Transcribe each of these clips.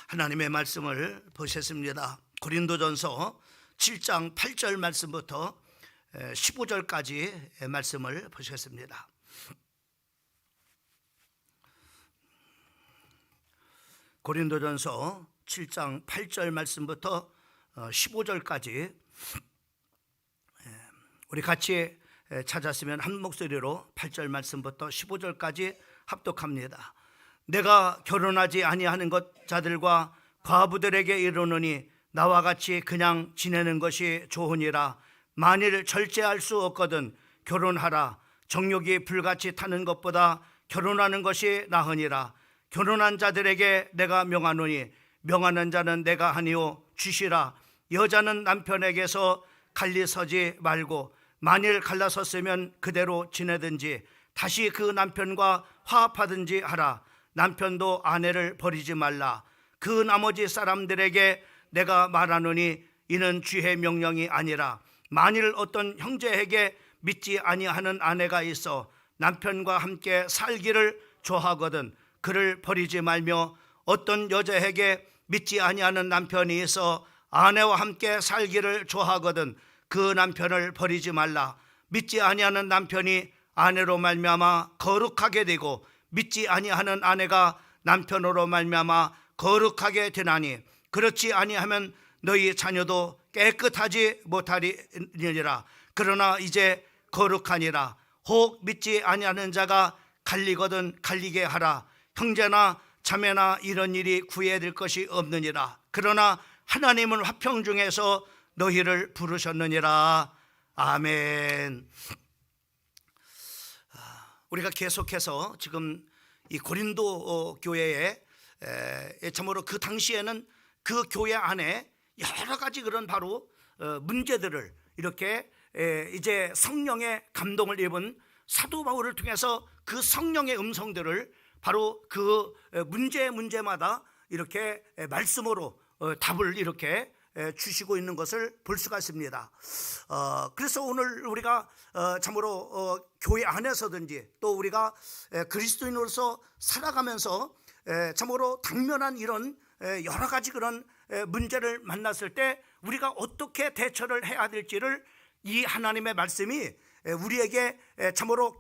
하나님의 말씀을 보셨습니다. 고린도전서 7장 8절 말씀부터 15절까지 말씀을 보셨습니다. 고린도전서 7장 8절 말씀부터 15절까지 우리 같이 찾았으면 한 목소리로 8절 말씀부터 15절까지 합독합니다. 내가 결혼하지 아니하는 것 자들과 과부들에게 이르노니 나와 같이 그냥 지내는 것이 좋으니라. 만일 절제할 수 없거든 결혼하라. 정욕이 불같이 타는 것보다 결혼하는 것이 나으니라. 결혼한 자들에게 내가 명하노니 명하는 자는 내가 하니요 주시라. 여자는 남편에게서 갈리서지 말고 만일 갈라섰으면 그대로 지내든지 다시 그 남편과 화합하든지 하라. 남편도 아내를 버리지 말라. 그 나머지 사람들에게 내가 말하노니 이는 주의 명령이 아니라 만일 어떤 형제에게 믿지 아니하는 아내가 있어 남편과 함께 살기를 좋아하거든 그를 버리지 말며 어떤 여자에게 믿지 아니하는 남편이 있어 아내와 함께 살기를 좋아하거든 그 남편을 버리지 말라. 믿지 아니하는 남편이 아내로 말미암아 거룩하게 되고 믿지 아니하는 아내가 남편으로 말미암아 거룩하게 되나니 그렇지 아니하면 너희 자녀도 깨끗하지 못하리니라. 그러나 이제 거룩하니라. 혹 믿지 아니하는 자가 갈리거든 갈리게 하라. 형제나 자매나 이런 일이 구애될 것이 없느니라. 그러나 하나님은 화평 중에서 너희를 부르셨느니라. 아멘. 우리가 계속해서 지금 이 고린도 교회에 참으로 그 당시에는 그 교회 안에 여러 가지 그런 바로 문제들을 이렇게 이제 성령의 감동을 입은 사도 바울을 통해서 그 성령의 음성들을 바로 그 문제마다 이렇게 말씀으로 답을 이렇게 주시고 있는 것을 볼 수가 있습니다. 그래서 오늘 우리가 참으로 교회 안에서든지 또 우리가 그리스도인으로서 살아가면서 참으로 당면한 이런 여러 가지 그런 문제를 만났을 때 우리가 어떻게 대처를 해야 될지를 이 하나님의 말씀이 우리에게 참으로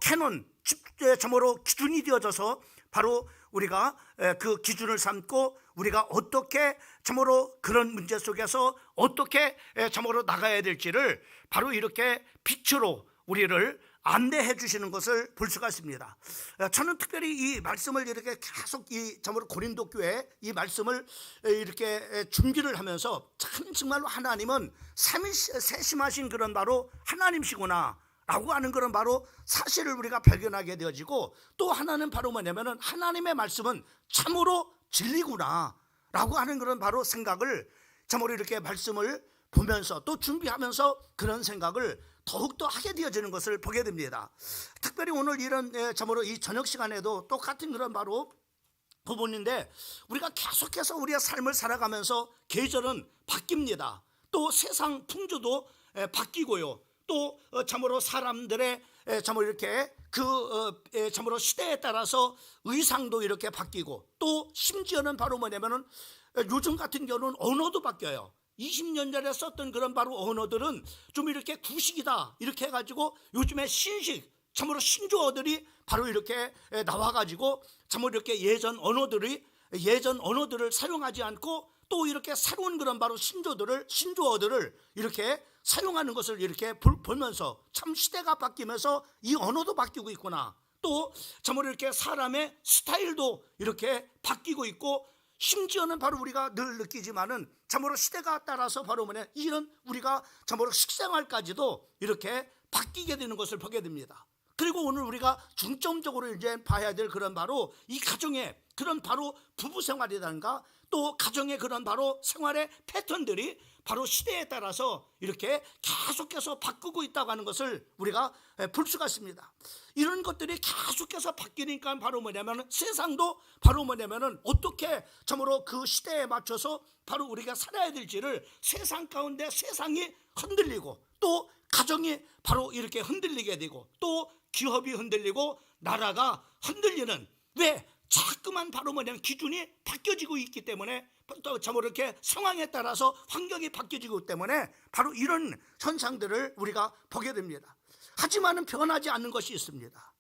참으로 기준이 되어져서 바로 우리가 그 기준을 삼고 우리가 어떻게 참으로 그런 문제 속에서 어떻게 참으로 나가야 될지를 바로 이렇게 빛으로 우리를 안내해 주시는 것을 볼 수가 있습니다. 저는 특별히 이 말씀을 이렇게 계속 이 참으로 고린도 교회 이 말씀을 이렇게 준비를 하면서 참 정말로 하나님은 세심하신 그런 바로 하나님이시구나 라고 하는 그런 바로 사실을 우리가 발견하게 되어지고 또 하나는 바로 뭐냐면은 하나님의 말씀은 참으로 진리구나 라고 하는 그런 바로 생각을 참으로 이렇게 말씀을 보면서 또 준비하면서 그런 생각을 더욱더 하게 되어지는 것을 보게 됩니다. 특별히 오늘 이런 참으로 이 저녁 시간에도 똑같은 그런 바로 부분인데 우리가 계속해서 우리의 삶을 살아가면서 계절은 바뀝니다. 또 세상 풍조도 바뀌고요. 또 참으로 사람들의 참으로 이렇게 참으로 시대에 따라서 의상도 이렇게 바뀌고 또 심지어는 바로 뭐냐면은 요즘 같은 경우는 언어도 바뀌어요. 20년 전에 썼던 그런 바로 언어들은 좀 이렇게 구식이다 이렇게 해가지고 요즘에 신식 참으로 신조어들이 바로 이렇게 나와가지고 참으로 이렇게 예전 언어들을 사용하지 않고 또 이렇게 새로운 그런 바로 신조어들을 이렇게 사용하는 것을 이렇게 보면서 참 시대가 바뀌면서 이 언어도 바뀌고 있구나. 또 참으로 이렇게 사람의 스타일도 이렇게 바뀌고 있고 심지어는 바로 우리가 늘 느끼지만은 참으로 시대가 따라서 바로 뭐냐 이런 우리가 참으로 식생활까지도 이렇게 바뀌게 되는 것을 보게 됩니다. 그리고 오늘 우리가 중점적으로 이제 봐야 될 그런 바로 이 가정의 그런 바로 부부 생활이라든가 또 가정의 그런 바로 생활의 패턴들이 바로 시대에 따라서 이렇게 계속해서 바꾸고 있다고 하는 것을 우리가 볼 수가 있습니다. 이런 것들이 계속해서 바뀌니까 바로 뭐냐면 세상도 바로 뭐냐면은 어떻게 참으로 그 시대에 맞춰서 바로 우리가 살아야 될지를 세상 가운데 세상이 흔들리고 또 가정이 바로 이렇게 흔들리게 되고 또 기업이 흔들리고 나라가 흔들리는 왜 자꾸만 바로 뭐냐면 기준이 바뀌어지고 있기 때문에, 또 참으로 이렇게 상황에 따라서 환경이 바뀌어지고 있기 때문에 바로 이런 현상들을 우리가 보게 됩니다. 하지만은 변하지 않는 것이 있습니다.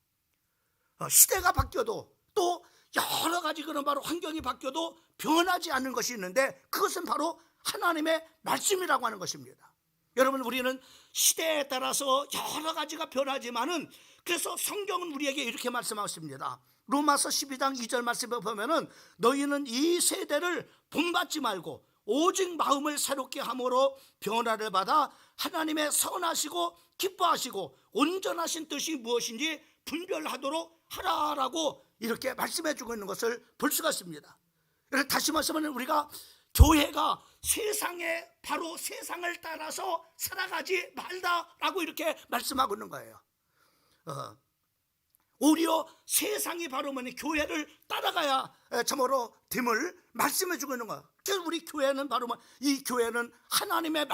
시대가 바뀌어도 또 여러 가지 그런 바로 환경이 바뀌어도 변하지 않는 것이 있는데, 그것은 바로 하나님의 말씀이라고 하는 것입니다. 여러분, 우리는 시대에 따라서 여러 가지가 변하지만은, 그래서 성경은 우리에게 이렇게 말씀하십니다. 로마서 12장 2절 말씀에 보면은 너희는 이 세대를 본받지 말고 오직 마음을 새롭게 함으로 변화를 받아 하나님의 선하시고 기뻐하시고 온전하신 뜻이 무엇인지 분별하도록 하라라고 이렇게 말씀해 주고 있는 것을 볼 수가 있습니다. 다시 말씀하면 우리가 교회가 세상에, 바로 세상을 따라서 살아가지 말다라고 이렇게 말씀하고 있는 거예요. 오히려 세상이 바로 뭐니 교회를 따라가야 참으로 됨을 말씀해 주고 있는 거예요. 그래서 우리 교회는 바로 이 교회는 하나님의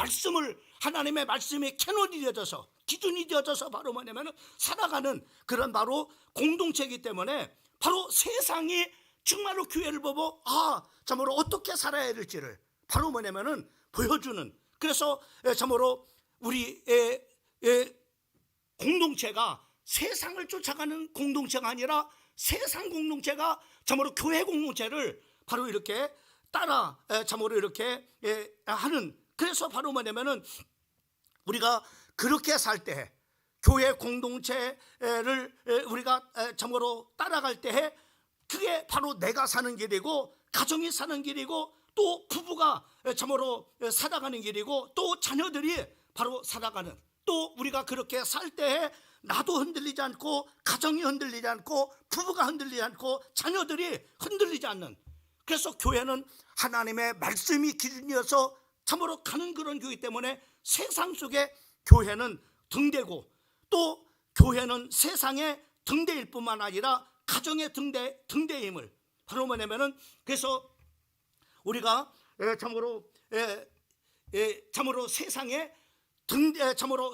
말씀이 캐논이 되어져서, 기준이 되어져서 바로 뭐냐면 살아가는 그런 바로 공동체이기 때문에, 바로 세상이 정말로 교회를 보고 참으로 어떻게 살아야 될지를 바로 뭐냐면은 보여주는, 그래서 참으로 우리의 공동체가 세상을 쫓아가는 공동체가 아니라 세상 공동체가 참으로 교회 공동체를 바로 이렇게 따라 참으로 이렇게 하는, 그래서 바로 뭐냐면은 우리가 그렇게 살 때, 교회 공동체를 우리가 참으로 따라갈 때, 그게 바로 내가 사는 길이고 가정이 사는 길이고 또 부부가 참으로 살아가는 길이고 또 자녀들이 바로 살아가는, 또 우리가 그렇게 살 때 나도 흔들리지 않고 가정이 흔들리지 않고 부부가 흔들리지 않고 자녀들이 흔들리지 않는, 그래서 교회는 하나님의 말씀이 기준이어서 참으로 가는 그런 교회 때문에 세상 속에 교회는 등대고, 또 교회는 세상의 등대일 뿐만 아니라 가정의 등대임을 바로 뭐냐면은, 그래서 우리가 참으로 세상에 참으로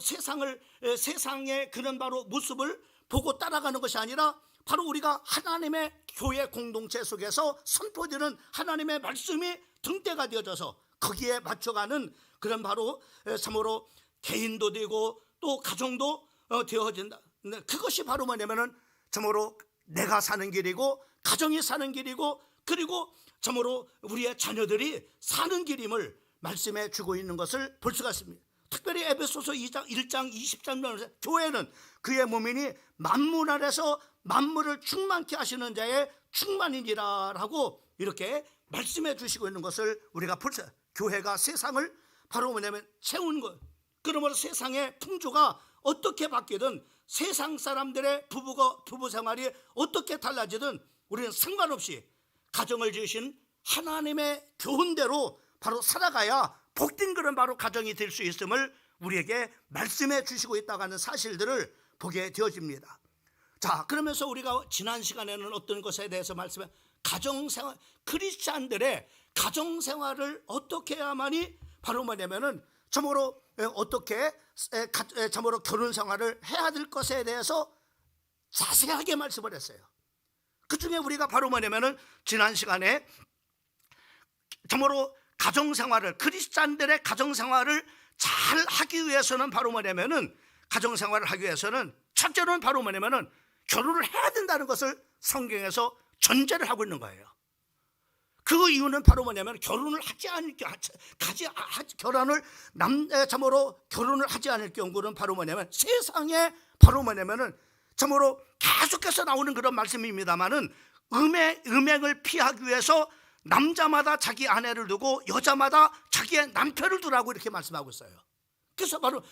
세상의 그런 바로 모습을 보고 따라가는 것이 아니라, 바로 우리가 하나님의 교회 공동체 속에서 선포되는 하나님의 말씀이 등대가 되어져서 거기에 맞춰가는 그런 바로 참으로 개인도 되고 또 가정도 되어진다. 그것이 바로 뭐냐면은 참으로 내가 사는 길이고 가정이 사는 길이고, 그리고 참으로 우리의 자녀들이 사는 길임을 말씀해 주고 있는 것을 볼 수가 있습니다. 특별히 에베소서 1장 20절에 교회는 그의 몸이니 만물 아래서 만물을 충만케 하시는 자의 충만이니라라고 이렇게 말씀해 주시고 있는 것을 우리가 볼 수 있어요. 교회가 세상을 바로 뭐냐면 채우는 것, 그러므로 세상의 풍조가 어떻게 바뀌든, 세상 사람들의 부부 생활이 어떻게 달라지든 우리는 상관없이 가정을 지으신 하나님의 교훈대로 바로 살아가야 복된 그런 바로 가정이 될 수 있음을 우리에게 말씀해 주시고 있다고 하는 사실들을 보게 되어집니다. 자, 그러면서 우리가 지난 시간에는 어떤 것에 대해서 말씀해, 가정생활, 크리스찬들의 가정생활을 어떻게 해야만이 바로 뭐냐면은 참으로 어떻게 참으로 결혼생활을 해야 될 것에 대해서 자세하게 말씀을 했어요. 그 중에 우리가 바로 뭐냐면은 지난 시간에 참으로 가정생활을, 크리스찬들의 가정생활을 잘 하기 위해서는 바로 뭐냐면은, 가정생활을 하기 위해서는 첫째로는 바로 뭐냐면은 결혼을 해야 된다는 것을 성경에서 전제를 하고 있는 거예요. 그 이유는 바로 뭐냐면 결혼을 하지 않을 경우는 바로 뭐냐면 세상에 바로 뭐냐면은 참으로 계속해서 나오는 그런 말씀입니다만은, 음행을 피하기 위해서 남자마다 자기 아내를 두고 여자마다 자기의 남편을 두라고 이렇게 말씀하고 있어요. 그래서 바로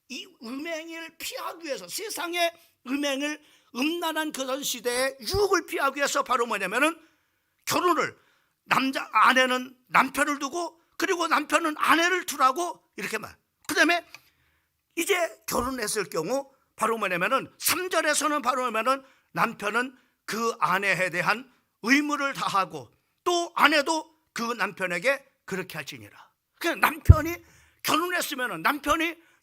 이 음행을 피하기 위해서, 세상의 음행을, 음란한 그런 시대의 유혹을 피하기 위해서 바로 뭐냐면은 결혼을, 아내는 남편을 두고 그리고 남편은 아내를 두라고 이렇게 말. 그 다음에 이제 결혼했을 경우 바로 뭐냐면은 3절에서는 바로 뭐냐면은 남편은 그 아내에 대한 의무를 다하고 또 아내도 그 남편에게 그렇게 할지니라. 그냥 남편이 결혼했으면은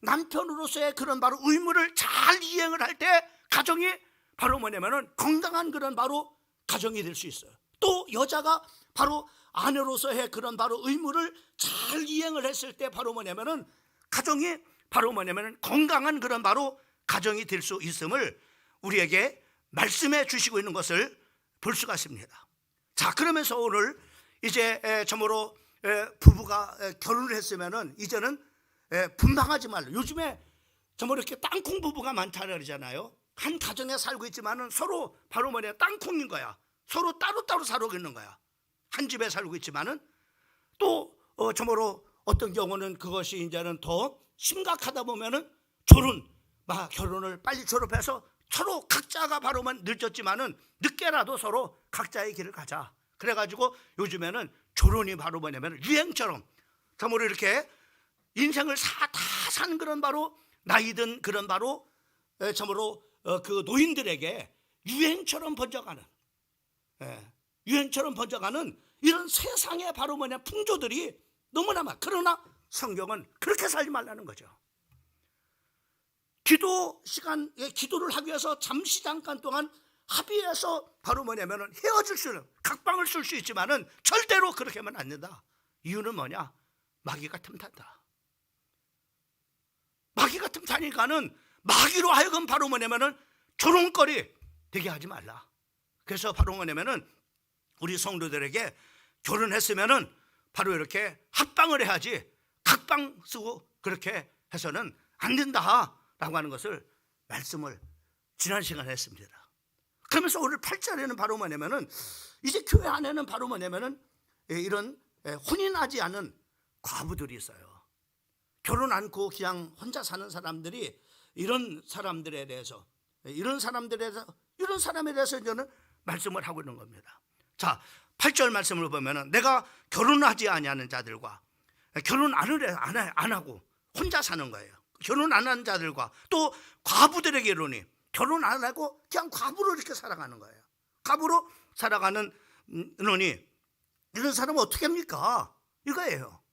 남편으로서의 그런 바로 의무를 잘 이행을 할 때 가정이 바로 뭐냐면은 건강한 그런 바로 가정이 될 수 있어요. 또 여자가 바로 아내로서의 그런 바로 의무를 잘 이행을 했을 때 바로 뭐냐면은 가정이 바로 뭐냐면은 건강한 그런 바로 가정이 될 수 있음을 우리에게 말씀해 주시고 있는 것을 볼 수가 있습니다. 자, 그러면서 오늘 이제 참으로 부부가 결혼을 했으면은 이제는 분방하지 말라. 요즘에 정말 이렇게 땅콩 부부가 많다 그러잖아요. 한 가정에 살고 있지만은 서로 바로 뭐냐 땅콩인 거야. 서로 따로따로 살고 있는 거야. 한 집에 살고 있지만은 또 정말로 어떤 경우는 그것이 이제는 더 심각하다 보면은 결혼을 빨리 졸업해서 서로 각자가 바로만 늦었지만은 늦게라도 서로 각자의 길을 가자. 그래가지고 요즘에는 결혼이 바로 뭐냐면 유행처럼 정말로 이렇게 인생을 다 산 그런 바로 나이든 그런 바로 참으로 그 노인들에게 유행처럼 번져가는 이런 세상의 바로 뭐냐 풍조들이 너무나 많아. 그러나 성경은 그렇게 살지 말라는 거죠. 기도 시간에 기도를 하기 위해서 잠시 잠깐 동안 합의해서 바로 뭐냐면은 헤어질 수는 각방을 쓸 수 있지만은 절대로 그렇게 하면 안 된다. 이유는 뭐냐? 마귀가 틈탄다. 마귀가 틈타니까는 마귀로 하여금 바로 뭐냐면은 조롱거리 되게 하지 말라. 그래서 바로 뭐냐면은 우리 성도들에게 결혼했으면은 바로 이렇게 합방을 해야지 각방 쓰고 그렇게 해서는 안 된다라고 하는 것을 말씀을 지난 시간에 했습니다. 그러면서 오늘 8절에는 바로 뭐냐면은 이제 교회 안에는 바로 뭐냐면은 이런 혼인하지 않은 과부들이 있어요. 결혼 않고 그냥 혼자 사는 사람들이 이런 사람에 대해서 저는 말씀을 하고 있는 겁니다. 자, 8절 말씀을 보면은 내가 결혼하지 아니하는 자들과 결혼 안 하고 혼자 사는 거예요. 결혼 안 하는 자들과 또 과부들에게 이르노니 결혼 안 하고 그냥 과부로 이렇게 살아가는 거예요. 과부로 살아가는 노니 이런 사람은 어떻게 합니까? 이거예요.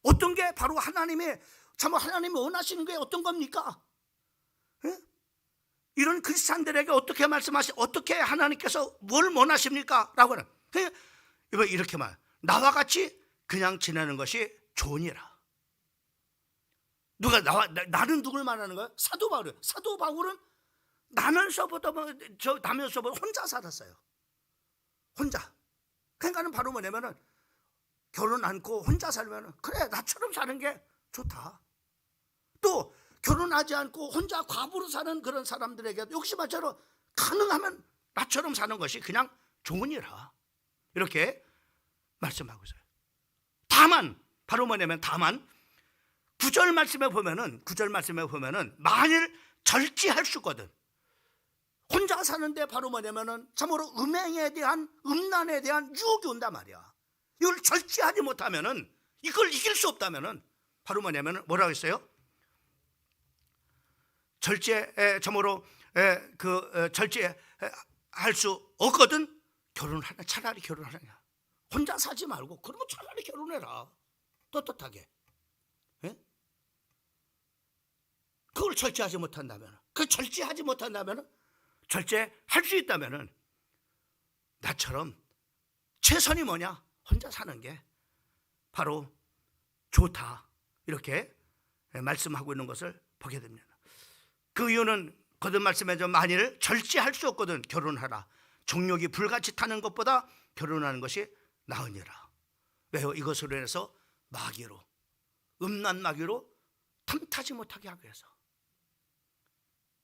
어떤 게 바로 하나님이 원하시는 게 어떤 겁니까? 예? 이런 크리스찬들에게 어떻게 어떻게 하나님께서 뭘 원하십니까? 라고 하는 이렇게 말 나와 같이 그냥 지내는 것이 좋으니라. 나는 누굴 말하는 거야? 사도 바울은 나면서부터 혼자 살았어요. 혼자. 그러니까는 바로 뭐냐면은 결혼 않고 혼자 살면은 그래 나처럼 사는 게 좋다. 또 결혼하지 않고 혼자 과부로 사는 그런 사람들에게 역시 마찬가지로 가능하면 나처럼 사는 것이 그냥 좋으니라. 이렇게 말씀하고 있어요. 다만 9절 말씀에 보면은 만일 절제할 수 있거든. 혼자 사는데 바로 뭐냐면은 참으로 음란에 대한 유혹이 온단 말이야. 이걸 절제하지 못하면은 이걸 이길 수 없다면은 바로 뭐냐면은 뭐라고 했어요? 절제할 수 없거든. 차라리 결혼하냐. 혼자 사지 말고 그러면 차라리 결혼해라. 떳떳하게. 예? 그걸 절제하지 못한다면, 절제할 수 있다면은 나처럼 최선이 뭐냐? 혼자 사는 게 바로 좋다. 이렇게 말씀하고 있는 것을 보게 됩니다. 그 이유는 거듭 말씀에 만일 절제할 수 없거든 결혼하라. 정욕이 불같이 타는 것보다 결혼하는 것이 나으니라. 왜요? 이것으로 인해서 음란 마귀로 탐타지 못하게 하기 위해서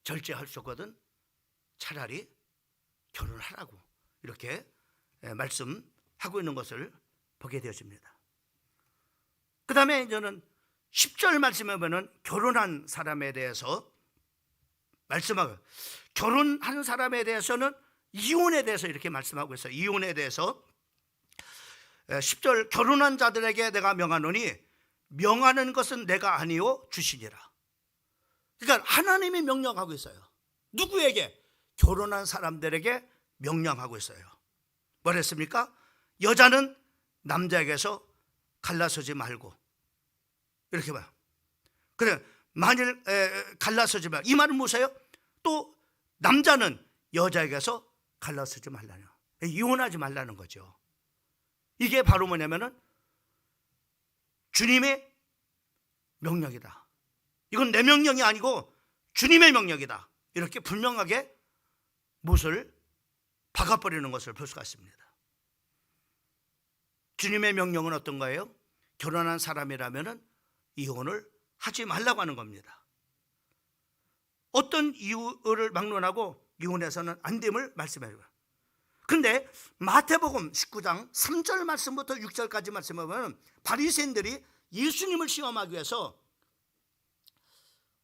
절제할 수 없거든 차라리 결혼하라고 이렇게 말씀하고 있는 것을 보게 되어집니다. 그 다음에 이제는 10절 말씀에 보면 결혼한 사람에 대해서 말씀하고, 결혼한 사람에 대해서는 이혼에 대해서 이렇게 말씀하고 있어요. 이혼에 대해서 10절 결혼한 자들에게 내가 명하노니 명하는 것은 내가 아니요 주시니라. 그러니까 하나님이 명령하고 있어요. 누구에게? 결혼한 사람들에게 명령하고 있어요. 뭐랬습니까? 여자는 남자에게서 갈라서지 말고 이렇게 봐요. 그래, 만일 갈라서지 말고, 이 말은 무엇이에요? 또 남자는 여자에게서 갈라서지 말라냐. 이혼하지 말라는 거죠. 이게 바로 뭐냐면은 주님의 명령이다. 이건 내 명령이 아니고 주님의 명령이다. 이렇게 분명하게 못을 박아버리는 것을 볼 수가 있습니다. 주님의 명령은 어떤 거예요? 결혼한 사람이라면 이혼을 하지 말라고 하는 겁니다. 어떤 이유를 막론하고 이혼해서는 안 됨을 말씀해요. 그런데 마태복음 19장 3절 말씀부터 6절까지 말씀을 보면 바리새인들이 예수님을 시험하기 위해서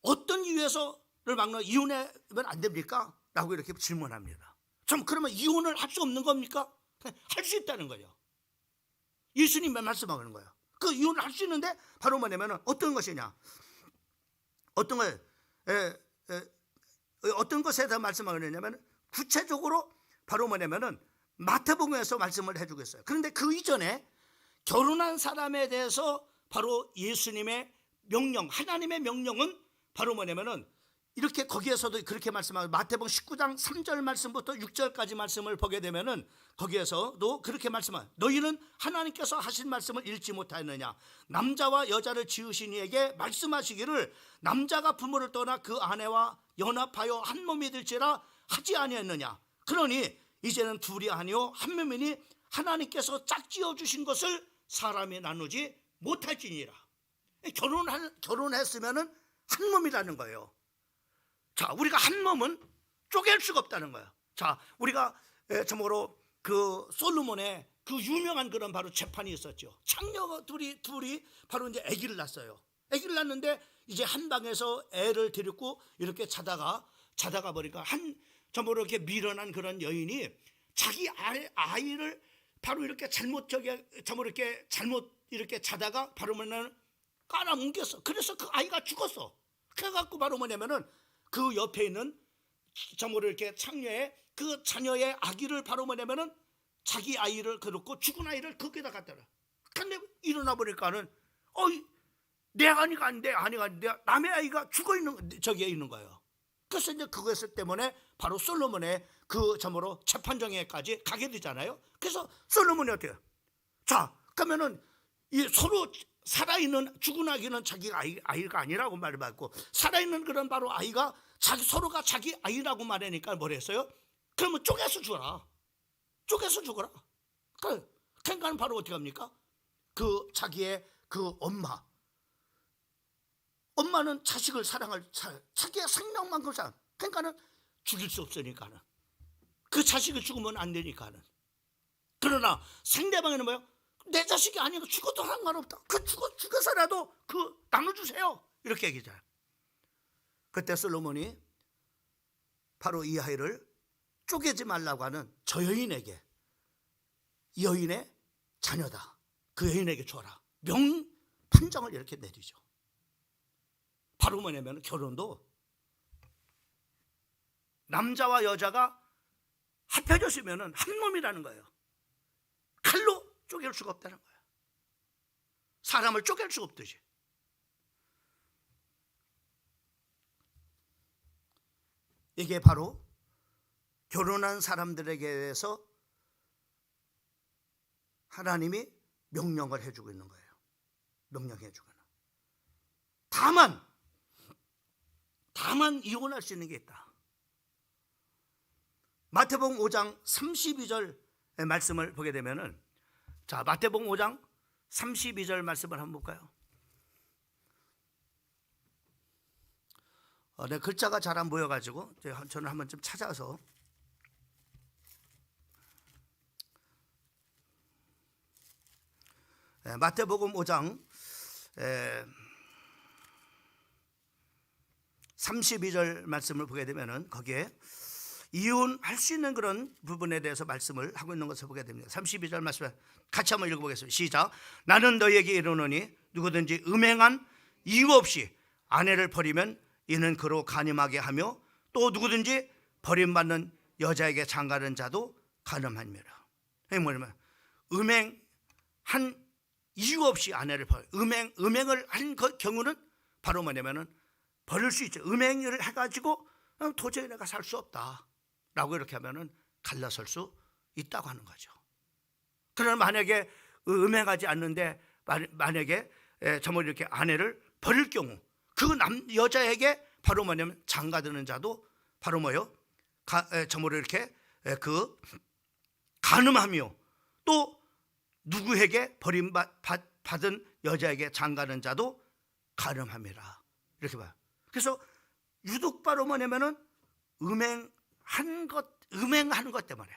어떤 이유에서를 막론 이혼하면 안 됩니까? 라고 이렇게 질문합니다. 좀 그러면 이혼을 할 수 없는 겁니까? 할 수 있다는 거예요. 예수님만 말씀하는 거예요. 그 이혼을 할 수 있는데 바로 뭐냐면 어떤 것이냐, 어떤 것에 대해서 말씀하느냐면 구체적으로 바로 뭐냐면은 마태복음에서 말씀을 해주고 있어요. 그런데 그 이전에 결혼한 사람에 대해서 바로 예수님의 명령, 하나님의 명령은 바로 뭐냐면은 이렇게 거기에서도 그렇게 말씀하고 마태복음 19장 3절 말씀부터 6절까지 말씀을 보게 되면은 거기에서도 그렇게 말씀하고 너희는 하나님께서 하신 말씀을 읽지 못하였느냐, 남자와 여자를 지으신 이에게 말씀하시기를 남자가 부모를 떠나 그 아내와 연합하여 한 몸이 될지라 하지 아니했느냐. 그러니 이제는 둘이 아니요 한 몸이니 하나님께서 짝지어 주신 것을 사람이 나누지 못할지니라. 결혼했으면은 한 몸이라는 거예요. 자, 우리가 한 몸은 쪼갤 수가 없다는 거예요. 자, 우리가 참고로 그 솔로몬의 그 유명한 그런 바로 재판이 있었죠. 창녀가 둘이 바로 이제 아기를 낳았어요. 아기를 낳는데 이제 한 방에서 애를 데리고 이렇게 자다가 보니까 참고로 이렇게 미련한 그런 여인이 자기 아이를 바로 이렇게 잘못 이렇게 자다가 바로 뭐냐면 깔아뭉겼어. 그래서 그 아이가 죽었어. 그래갖고 바로 뭐냐면은 그 옆에 있는 참고로 이렇게 창녀의 그 자녀의 아기를 바로 뭐냐면은 자기 아이를 그렇고 죽은 아이를 거기다 갖다 놔. 근데 일어나 보니까는 내 아이가 아닌데 남의 아이가 죽어 있는 저기에 있는 거예요. 그래서 이제 그것을 때문에 바로 솔로몬의 그 참으로 재판정에까지 가게 되잖아요. 그래서 솔로몬이 어떻게 해요? 자, 그러면은 이 서로 살아있는 죽은 아기는 자기 아이가 아니라고 말을 받고 살아있는 그런 바로 아이가 서로가 자기 아이라고 말하니까 뭐랬어요? 그러면 쪼개서 죽어라. 그러니까 바로 어떻게 합니까? 그 자기의 그 엄마는 자식을 자기의 생명만큼 사랑. 그러니까는 죽일 수 없으니까는 그 자식이 죽으면 안 되니까는. 그러나 상대방에는 뭐예요? 내 자식이 아니고 죽어도 상관없다. 죽어서라도 나눠주세요. 이렇게 얘기잖아요. 그때 솔로몬이 바로 이 아이를 쪼개지 말라고 하는 저 여인에게, 이 여인의 자녀다, 그 여인에게 줘라. 판정을 이렇게 내리죠. 바로 뭐냐면 결혼도 남자와 여자가 합해졌으면 한 몸이라는 거예요. 칼로 쪼갤 수가 없다는 거예요. 사람을 쪼갤 수가 없듯이. 이게 바로 결혼한 사람들에게 대해서 하나님이 명령을 해주고 있는 거예요. 명령해주고 있는. 다만 이혼할 수 있는 게 있다. 마태복음 5장 32절 말씀을 보게 되면은, 자, 마태복음 5장 32절 말씀을 한번 볼까요? 내 글자가 잘 안 보여가지고 저는 한번 좀 찾아서 마태복음 5장 32절 말씀을 보게 되면은 거기에 이혼할 수 있는 그런 부분에 대해서 말씀을 하고 있는 것을 보게 됩니다. 32절 말씀 같이 한번 읽어보겠습니다. 시작. 나는 너희에게 이르노니 누구든지 음행한 이유 없이 아내를 버리면 이는 그로 간음하게 하며 또 누구든지 버림받는 여자에게 장가는 자도 간음하니라. 이게 뭐냐면 음행한 이유 없이 아내를 버려. 음행을 한 경우는 바로 뭐냐면은 버릴 수 있죠. 음행을 해가지고 도저히 내가 살 수 없다 라고 이렇게 하면은 갈라설 수 있다고 하는 거죠. 그러나 만약에 음행하지 않는데 만약에 정말 이렇게 아내를 버릴 경우 그 여자에게 바로 뭐냐면 장가드는 자도 바로 뭐요? 정말 이렇게 그 간음하며 또 누구에게 버림받은 여자에게 장가는 자도 간음함이라 이렇게 봐요. 그래서 유독 바로 뭐냐면은 음행하는 것 때문에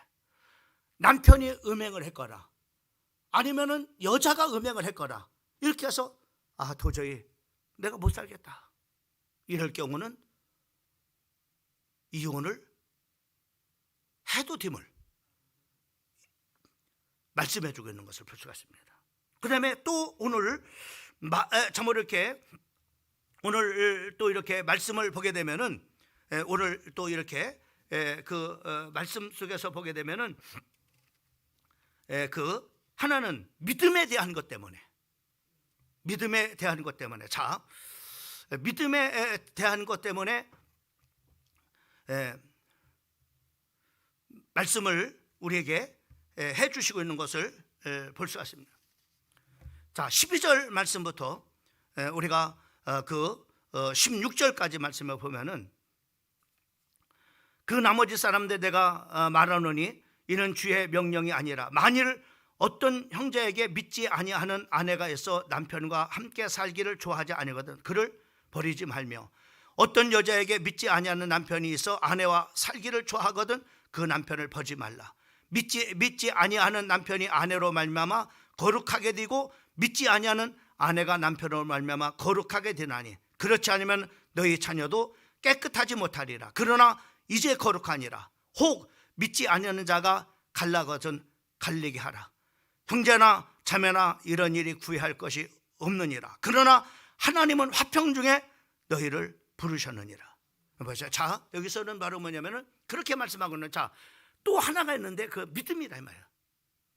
남편이 음행을 했거나 아니면은 여자가 음행을 했거나 이렇게 해서 도저히 내가 못 살겠다 이럴 경우는 이혼을 해도 됨을 말씀해 주고 있는 것을 볼 수가 있습니다. 그 다음에 또 오늘 정말 이렇게 오늘 또 이렇게 말씀을 보게 되면은 오늘 또 이렇게 그 말씀 속에서 보게 되면은 그 하나는 믿음에 대한 것 때문에 자 믿음에 대한 것 때문에 말씀을 우리에게 해 주시고 있는 것을 볼 수가 있습니다. 자 12절 말씀부터 우리가 그 16절까지 말씀을 보면은 그 나머지 사람들 내가 말하노니 이는 주의 명령이 아니라 만일 어떤 형제에게 믿지 아니하는 아내가 있어 남편과 함께 살기를 좋아하지 아니거든 그를 버리지 말며 어떤 여자에게 믿지 아니하는 남편이 있어 아내와 살기를 좋아하거든 그 남편을 버리지 말라. 믿지 아니하는 남편이 아내로 말미암아 거룩하게 되고 믿지 아니하는 아내가 남편으로 말미암아 거룩하게 되나니 그렇지 않으면 너희 자녀도 깨끗하지 못하리라. 그러나 이제 거룩하니라. 혹 믿지 아니하는 자가 갈라거든 갈리게 하라. 형제나 자매나 이런 일이 구애할 것이 없느니라. 그러나 하나님은 화평 중에 너희를 부르셨느니라. 보세요. 자 여기서는 바로 뭐냐면은 그렇게 말씀하고는 자 또 하나가 있는데 그 믿음이다 이 말이야.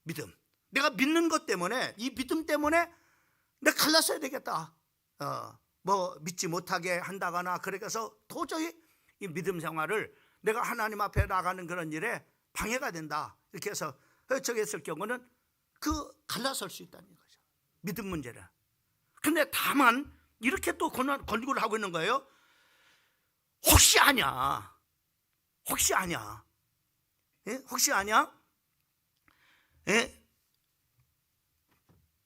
믿음. 내가 믿는 것 때문에 이 믿음 때문에 내가 갈랐어야 되겠다. 뭐 믿지 못하게 한다거나 그렇게 해서 도저히 이 믿음 생활을 내가 하나님 앞에 나가는 그런 일에 방해가 된다. 이렇게 해서 저기했을 경우는 그 갈라설 수 있다는 거죠. 믿음 문제라. 근데 다만 이렇게 또 권고를 하고 있는 거예요. 혹시 아냐? 예? 혹시 아냐? 예?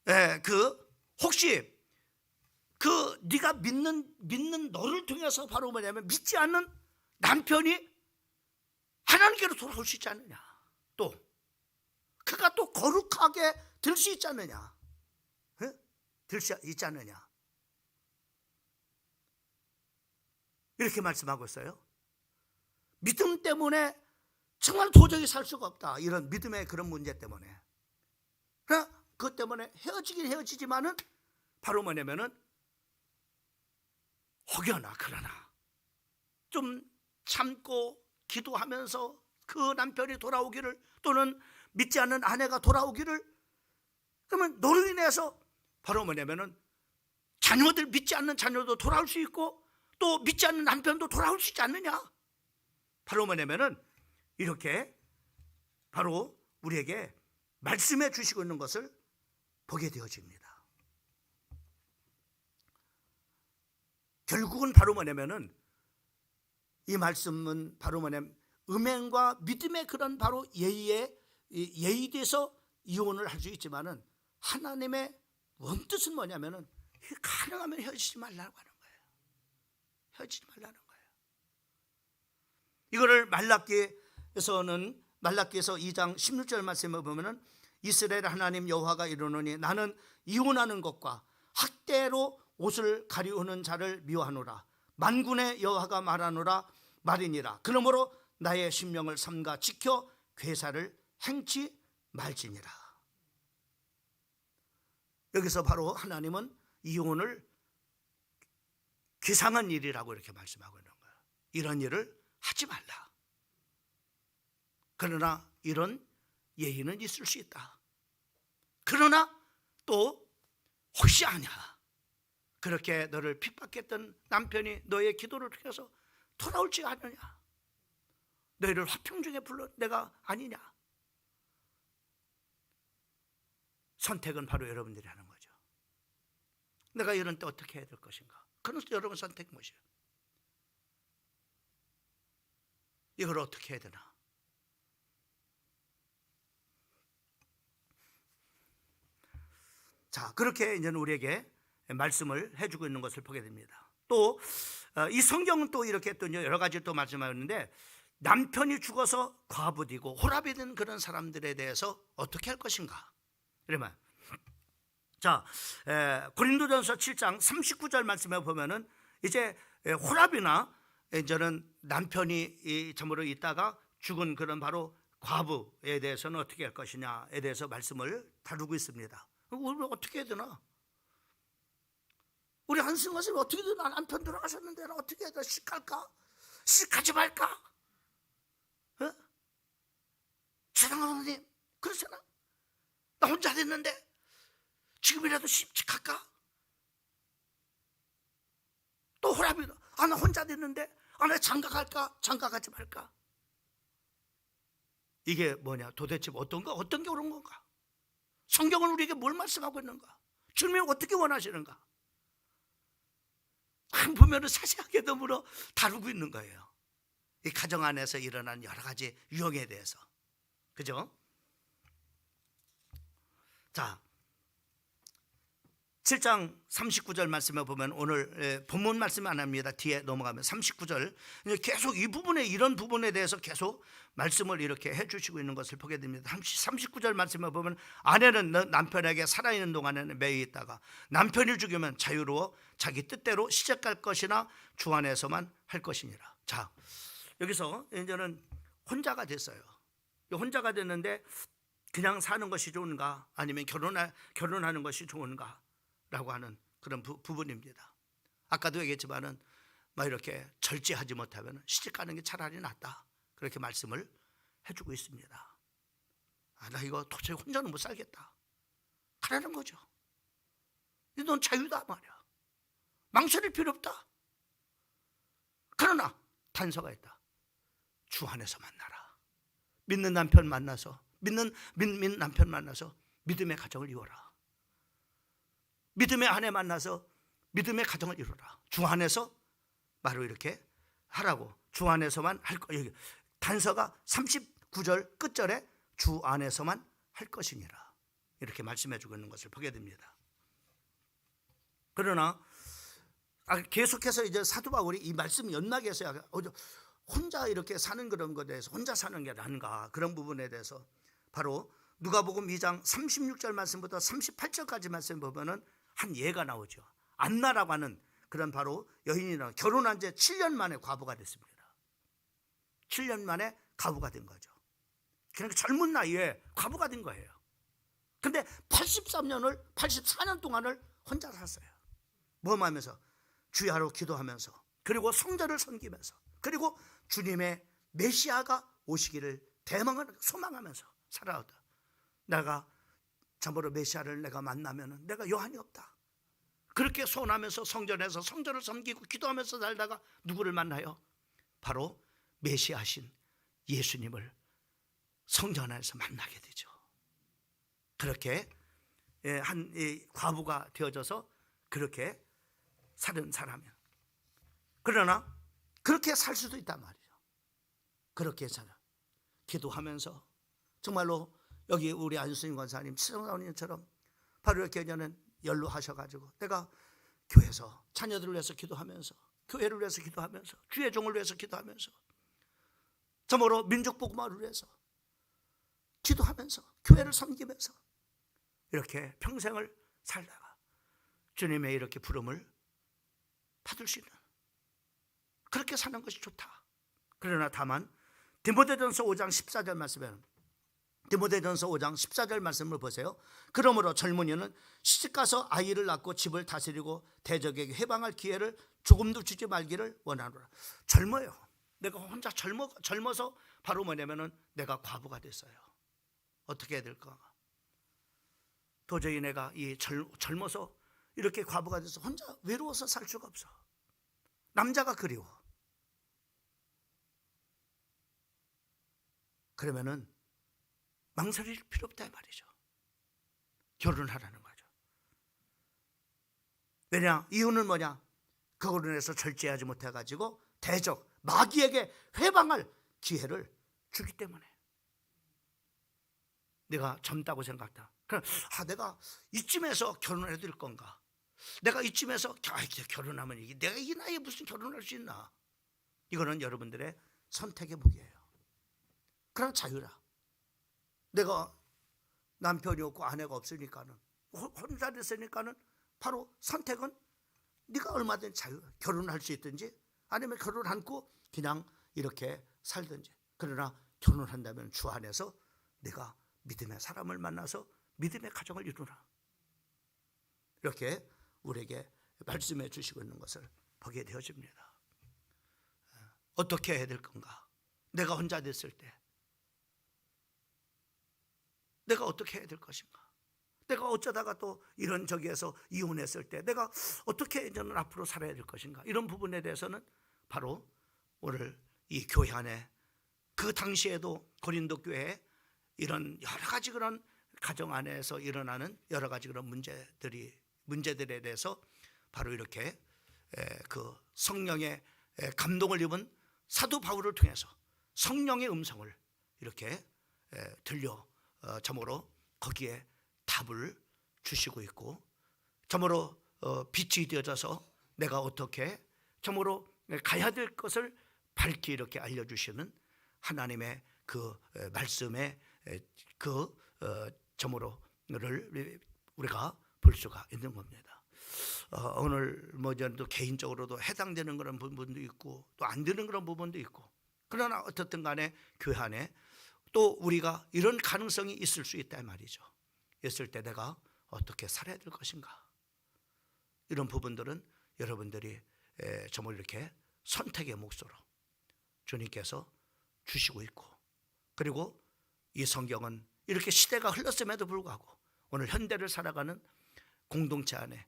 예, 혹시 네가 믿는 너를 통해서 바로 뭐냐면 믿지 않는 남편이 하나님께로 돌아올 수 있지 않느냐? 또 그가 또 거룩하게 될 수 있지 않느냐? 예? 될 수 있지 않느냐? 이렇게 말씀하고 있어요. 믿음 때문에 정말 도저히 살 수가 없다. 이런 믿음의 그런 문제 때문에. 그것 때문에 헤어지긴 헤어지지만은 바로 뭐냐면은 혹여나 그러나 좀 참고 기도하면서 그 남편이 돌아오기를 또는 믿지 않는 아내가 돌아오기를 그러면 너로 인해서 바로 뭐냐면은 자녀들 믿지 않는 자녀도 돌아올 수 있고 또 믿지 않는 남편도 돌아올 수 있지 않느냐? 바로 뭐냐면은 이렇게 바로 우리에게 말씀해 주시고 있는 것을 보게 되어집니다. 결국은 바로 뭐냐면은 이 말씀은 바로 뭐냐면 음행과 믿음의 그런 바로 예의돼서 이혼을 할 수 있지만은 하나님의 원뜻은 뭐냐면은 가능하면 헤어지지 말라고 하는 거예요. 헤어지지 말라는 거예요. 이거를 말라기에서 2장 16절 말씀을 보면은 이스라엘 하나님 여호와가 이르노니 나는 이혼하는 것과 학대로 옷을 가리우는 자를 미워하노라. 만군의 여호와가 말하노라 말이니라. 그러므로 나의 신명을 삼가 지켜 괴사를 행치 말지니라. 여기서 바로 하나님은 이혼을 귀상한 일이라고 이렇게 말씀하고 있는 거예요. 이런 일을 하지 말라. 그러나 이런 예의는 있을 수 있다. 그러나 또 혹시 아냐? 그렇게 너를 핍박했던 남편이 너의 기도를 통해서 돌아올지 않느냐? 너희를 화평 중에 불러 내가 아니냐? 선택은 바로 여러분들이 하는 거죠. 내가 이런 때 어떻게 해야 될 것인가? 그런 여러분 선택 무엇이에요? 이걸 어떻게 해야 되나? 자, 그렇게 이제 우리에게 말씀을 해주고 있는 것을 보게 됩니다. 또 이 성경은 또 이렇게 또 여러 가지 또 말씀하였는데, 남편이 죽어서 과부되고 호랍이 된 그런 사람들에 대해서 어떻게 할 것인가? 이러면 자, 고린도전서 7장 39절 말씀에 보면은 이제 호랍이나 이제는 남편이 참으로 있다가 죽은 그런 바로 과부에 대해서는 어떻게 할 것이냐에 대해서 말씀을 다루고 있습니다. 우리 어떻게 해야 되나? 우리 한승 선생님 어떻게 되나? 남편 돌아가셨는데 나 어떻게 해야 되나? 시집갈까? 시집가지 말까? 어? 최상원 선생님 그러잖아. 나 혼자 됐는데 지금이라도 시집갈까? 또 호랍이 나 혼자 됐는데 나 장가갈까? 장가가지 말까? 이게 뭐냐? 도대체 어떤 게 옳은 건가? 성경은 우리에게 뭘 말씀하고 있는가? 주님이 어떻게 원하시는가? 보면은 자세하게 너무나 다루고 있는 거예요. 이 가정 안에서 일어난 여러 가지 유형에 대해서. 그죠? 자, 7장 39절 말씀에 보면 오늘 본문 말씀 안 합니다. 뒤에 넘어가면 39절 계속 이 부분에 이런 부분에 대해서 계속 말씀을 이렇게 해주시고 있는 것을 보게 됩니다. 39절 말씀에 보면 아내는 남편에게 살아있는 동안에는 매여 있다가 남편이 죽으면 자유로워 자기 뜻대로 시집갈 것이나 주 안에서만 할 것이니라. 자, 여기서 이제는 혼자가 됐어요. 혼자가 됐는데 그냥 사는 것이 좋은가 아니면 결혼하는 것이 좋은가 라고 하는 그런 부분입니다. 아까도 얘기했지만은 막 이렇게 절제하지 못하면 시집가는 게 차라리 낫다, 그렇게 말씀을 해주고 있습니다. 나 이거 도저히 혼자는 못 살겠다 하라는 거죠. 넌 자유다 말이야. 망설일 필요 없다. 그러나 단서가 있다. 주 안에서 만나라. 믿는 남편 만나서 믿는 남편 만나서 믿음의 가정을 이루어라. 믿음의 아내 만나서 믿음의 가정을 이루라. 주 안에서 바로 이렇게 하라고. 주 안에서만 할 거. 여기 단서가 39절 끝절에 주 안에서만 할 것이니라, 이렇게 말씀해 주고 있는 것을 보게 됩니다. 그러나 계속해서 이제 사도 바울이 이 말씀 연막에서 혼자 이렇게 사는 그런 것에 대해서, 혼자 사는 게 난가, 그런 부분에 대해서 바로 누가복음 2장 36절 말씀부터 38절까지 말씀 보면은 한 예가 나오죠. 안나라고 하는 그런 바로 여인이랑 결혼한 지 7년 만에 과부가 됐습니다. 7년 만에 과부가 된 거죠. 그러니까 젊은 나이에 과부가 된 거예요. 근데 84년 동안을 혼자 살았어요. 뭐 하면서? 주야로 기도하면서, 그리고 성전을 섬기면서, 그리고 주님의 메시아가 오시기를 소망하면서 살아왔다. 내가 참으로 메시아를 내가 만나면 내가 여한이 없다. 그렇게 소원하면서 성전에서 성전을 섬기고 기도하면서 살다가 누구를 만나요? 바로 메시아신 예수님을 성전 안에서 만나게 되죠. 그렇게 한 과부가 되어져서 그렇게 사는 사람이야. 그러나 그렇게 살 수도 있단 말이죠. 그렇게 살아 기도하면서 정말로 여기 우리 안수인 권사님, 치성사원님처럼 바로 이렇게 저는 연루하셔가지고 내가 교회에서 자녀들을 위해서 기도하면서, 교회를 위해서 기도하면서, 주의 종을 위해서 기도하면서, 정말로 민족복음화를 위해서 기도하면서, 교회를 섬기면서 이렇게 평생을 살다가 주님의 이렇게 부름을 받을 수 있는, 그렇게 사는 것이 좋다. 그러나 다만 디모데전서 5장 14절 말씀에, 디모데전서 5장 14절 말씀을 보세요. 그러므로 젊은이는 시집가서 아이를 낳고 집을 다스리고 대적에게 해방할 기회를 조금도 주지 말기를 원하노라. 젊어요. 내가 혼자 젊어서 바로 뭐냐면은 내가 과부가 됐어요. 어떻게 해야 될까? 도저히 내가 이 젊어서 이렇게 과부가 돼서 혼자 외로워서 살 수가 없어. 남자가 그리워. 그러면은 망설일 필요 없다 말이죠. 결혼하라는 거죠. 왜냐? 이유는 뭐냐? 그걸로 인해서 절제하지 못해가지고 대적 마귀에게 회방할 기회를 주기 때문에. 내가 젊다고 생각다. 그럼 내가 이쯤에서 결혼해 줄 건가? 내가 이쯤에서 결혼하면 내가 이 나이에 무슨 결혼할 수 있나? 이거는 여러분들의 선택의 무게예요. 그런 자유라. 내가 남편이 없고 아내가 없으니까는, 혼자 됐으니까는 바로 선택은 네가 얼마든지 자유. 결혼할 수 있든지 아니면 결혼 않고 그냥 이렇게 살든지. 그러나 결혼한다면 주 안에서 내가 믿음의 사람을 만나서 믿음의 가정을 이루라. 이렇게 우리에게 말씀해 주시고 있는 것을 보게 되어집니다. 어떻게 해야 될 건가? 내가 혼자 됐을 때 내가 어떻게 해야 될 것인가? 내가 어쩌다가 또 이런 저기에서 이혼했을 때 내가 어떻게 저는 앞으로 살아야 될 것인가? 이런 부분에 대해서는 바로 오늘 이 교회 안에, 그 당시에도 고린도 교회에 이런 여러 가지 그런 가정 안에서 일어나는 여러 가지 그런 문제들에 대해서 바로 이렇게 그 성령의 감동을 입은 사도 바울을 통해서 성령의 음성을 이렇게 들려 참으로 거기에 답을 주시고 있고, 참으로 빛이 되어져서 내가 어떻게 참으로 가야 될 것을 밝히 이렇게 알려주시는 하나님의 그 말씀의 그 참으로를 우리가 볼 수가 있는 겁니다. 오늘 또 개인적으로도 해당되는 그런 부분도 있고 또 안 되는 그런 부분도 있고, 그러나 어떻든 간에 교회 안에 또 우리가 이런 가능성이 있을 수 있다 말이죠. 있을 때 내가 어떻게 살아야 될 것인가? 이런 부분들은 여러분들이 정말 이렇게 선택의 몫으로 주님께서 주시고 있고, 그리고 이 성경은 이렇게 시대가 흘렀음에도 불구하고 오늘 현대를 살아가는 공동체 안에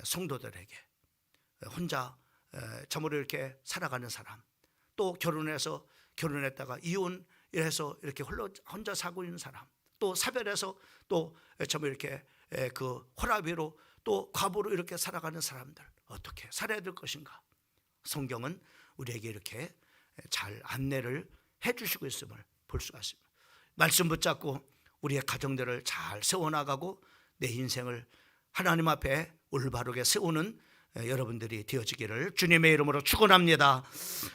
성도들에게 혼자 참으로 이렇게 살아가는 사람, 또 결혼했다가 이혼해서 이렇게 혼자 살고 있는 사람, 또 사별해서 또 참으로 이렇게 그 호라비로 또 과부로 이렇게 살아가는 사람들 어떻게 살아야 될 것인가? 성경은 우리에게 이렇게 잘 안내를 해주시고 있음을 볼 수가 있습니다. 말씀 붙잡고 우리의 가정들을 잘 세워나가고 내 인생을 하나님 앞에 올바르게 세우는 여러분들이 되어지기를 주님의 이름으로 축원합니다.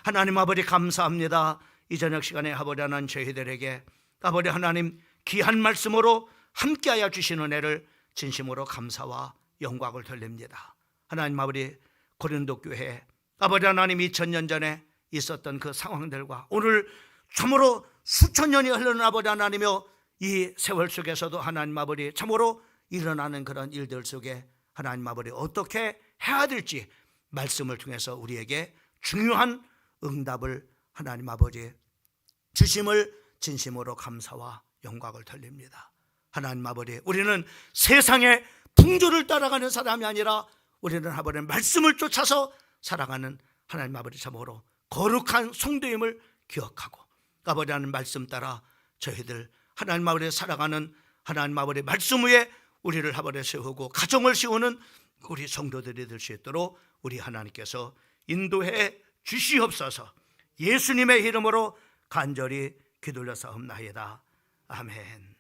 하나님 아버지 감사합니다. 이 저녁 시간에 아버지 하나님 저희들에게 아버지 하나님 귀한 말씀으로 함께하여 주시는 은혜를 진심으로 감사와 영광을 돌립니다. 하나님 아버지 고린도 교회 아버지 하나님 2000년 전에 있었던 그 상황들과 오늘 참으로 수천 년이 흐르는 아버지 하나님이여 이 세월 속에서도 하나님 아버지 참으로 일어나는 그런 일들 속에 하나님 아버지 어떻게 해야 될지 말씀을 통해서 우리에게 중요한 응답을 하나님 아버지 주심을 진심으로 감사와 영광을 돌립니다. 하나님 아버지 우리는 세상의 풍조를 따라가는 사람이 아니라 우리는 아버지 말씀을 쫓아서 살아가는 하나님 아버지 참으로 거룩한 성도임을 기억하고 아버지 하는 말씀 따라 저희들 하나님 아버지 살아가는 하나님 아버지 말씀 위에 우리를 아버지 세우고 가정을 세우는 우리 성도들이 될 수 있도록 우리 하나님께서 인도해 주시옵소서. 예수님의 이름으로 간절히 기도올려 사옵나이다. 아멘.